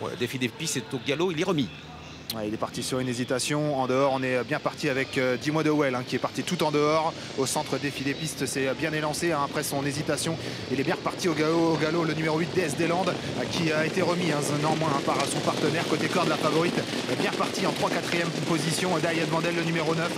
Ouais, défi des pistes est au galop, il est remis. Ouais, il est parti sur une hésitation en dehors. On est bien parti avec 10 mois de Well qui est parti tout en dehors. Au centre défi des pistes, c'est bien élancé après son hésitation. Il est bien reparti au galop le numéro 8 DSD Land qui a été remis néanmoins par son partenaire. Côté corde, la favorite est bien partie en 3-4e position. Diane Vandel, le numéro 9,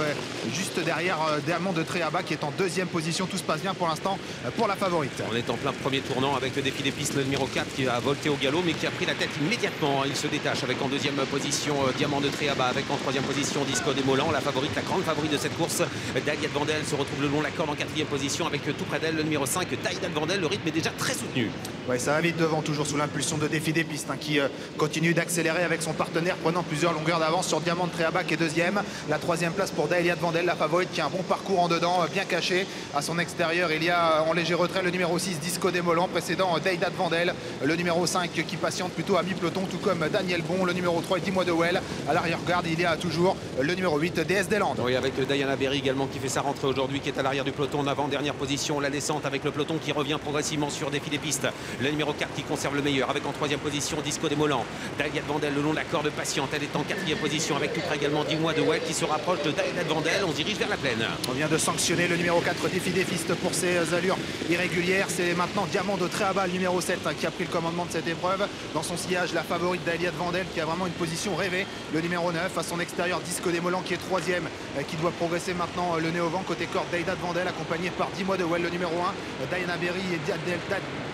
juste derrière Diamant de Tréaba qui est en 2e position. Tout se passe bien pour l'instant pour la favorite. On est en plein premier tournant avec le défi des pistes, le numéro 4 qui a volté au galop mais qui a pris la tête immédiatement. Il se détache avec en 2e position Diamant de Tréaba, avec en 3e position Disco des Molans, la favorite, la grande favorite de cette course. Dahlia Vandel se retrouve le long de la corde en 4e position avec tout près d'elle le numéro 5 Dahlia Vandel. Le rythme est déjà très soutenu. Ouais, ça va vite devant, toujours sous l'impulsion de défi des pistes qui continue d'accélérer avec son partenaire, prenant plusieurs longueurs d'avance sur Diamant de Tréaba qui est 2e. La 3e place pour Dahlia Vandel, la favorite, qui a un bon parcours en dedans, bien caché. À son extérieur, il y a en léger retrait le numéro 6 Disco des Molans, précédent Dahlia Vandel, le numéro 5 qui patiente plutôt à mi-peloton, tout comme Daniel Bon, le numéro 3 et 10 mois de Well. À l'arrière-garde, il y a toujours le numéro 8 DSD Land. Oui, avec Diana Berry également qui fait sa rentrée aujourd'hui, qui est à l'arrière du peloton en avant, dernière position. La descente avec le peloton qui revient progressivement sur défi des pistes. Le numéro 4 qui conserve le meilleur avec en 3e position Disco des Molans. Dahlia Vandel le long de la corde patiente, elle est en 4e position avec tout près également 10 mois de Well qui se rapproche de Dahlia Vandel. On se dirige vers la plaine. On vient de sanctionner le numéro 4 défi des pistes pour ses allures irrégulières. C'est maintenant Diamant de Tréaba, le numéro 7, qui a pris le commandement de cette épreuve. Dans son sillage, la favorite Dahlia Vandel qui a vraiment une position rêvée. Le numéro 9 à son extérieur, Disco des Molans qui est 3e, qui doit progresser maintenant le nez au vent. Côté corde, Dahlia Vandel accompagné par 10 mois de Well, le numéro 1, Diana Berry et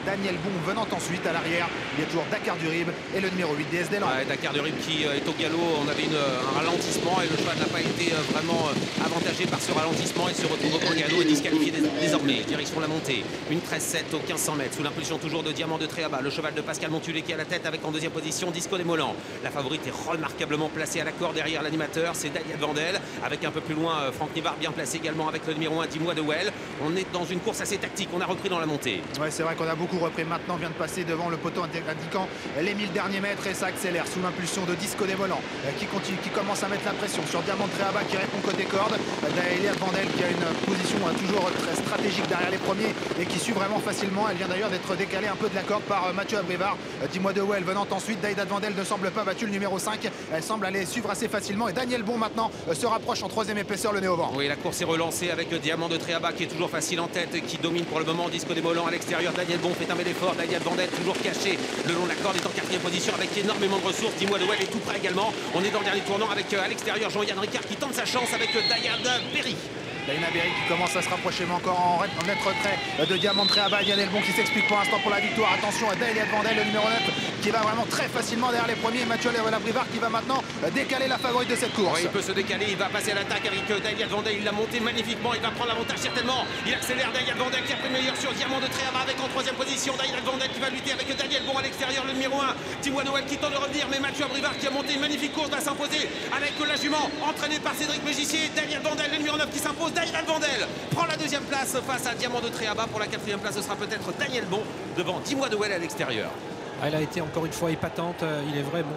Daniel Bon venant ensuite à l'arrière. Il y a toujours Dakar du Rib et le numéro 8 DSD Land. Ouais, Dakar du Rib qui est au galop. On avait un ralentissement et le cheval n'a pas été vraiment avantagé par ce ralentissement. Il se retrouve au galop et disqualifié désormais. Direction la montée. Une 13-7 au 1500 mètres sous l'impulsion toujours de Diamant de Tréaba. Le cheval de Pascal Montulé qui est à la tête avec en 2e position Disco des Molans. La favorite est remarquablement placée à la corde derrière l'animateur. C'est Dahlia Vandel avec un peu plus loin Franck Nivard bien placé également avec le numéro 1 10 mois de Well. On est dans une course assez tactique. On a repris dans la montée. Ouais, c'est vrai qu'on a beaucoup repris maintenant. Vient de passer devant le poteau indiquant les 1000 derniers mètres et ça accélère sous l'impulsion de Disco des Molans qui commence à mettre la pression sur Diamant de Tréaba qui répond côté corde. Dahlia Vandel qui a une position toujours très stratégique derrière les premiers et qui suit vraiment facilement. Elle vient d'ailleurs d'être décalée un peu de la corde par Mathieu Abrivard. 10 mois de Well venant ensuite. Dahlia Vandel ne semble pas battue, le numéro 5. Elle semble aller suivre assez facilement et Daniel Bon maintenant se rapproche en 3e épaisseur, le nez au vent. Oui, la course est relancée avec Diamant de Tréaba qui est toujours facile en tête, qui domine pour le moment Disco des Molans à l'extérieur. Daniel Bon fait un bel effort. Dahlia Vandel toujours caché le long de la corde est en 4e position avec énormément de ressources. 10 mois de Well est tout près également. On est dans le dernier tournant avec à l'extérieur Jean-Yann Ricard qui tente sa chance avec Diana Berry. Diana Berry qui commence à se rapprocher, mais encore en net retrait de Diamant de Tréaba. Daniel Bon qui s'explique pour l'instant pour la victoire. Attention à Dahlia Vandel, le numéro 9, qui va vraiment très facilement derrière les premiers. Mathieu Abrivard qui va maintenant décaler la favorite de cette course. Oui, il peut se décaler, il va passer à l'attaque avec Dahlia Vandel. Il l'a monté magnifiquement, il va prendre l'avantage certainement. Il accélère Dahlia Vandel qui a pris le meilleur sur Diamant de Tréaba avec en 3e position Dahlia Vandel qui va lutter avec Daniel Bon à l'extérieur, le numéro 1. Timoa Noël qui tente de revenir, mais Mathieu Abrivard qui a monté une magnifique course va s'imposer avec la jument entraînée par Cédric Mégissier. Dahlia Vandel, le numéro 9 qui s'impose. Dahlia Vandel prend la 2e place face à Diamant de Tréaba. Pour la 4e place, ce sera peut-être Daniel Bon devant 10 mois de Well à l'extérieur. Elle a été encore une fois épatante, il est vrai. Bon,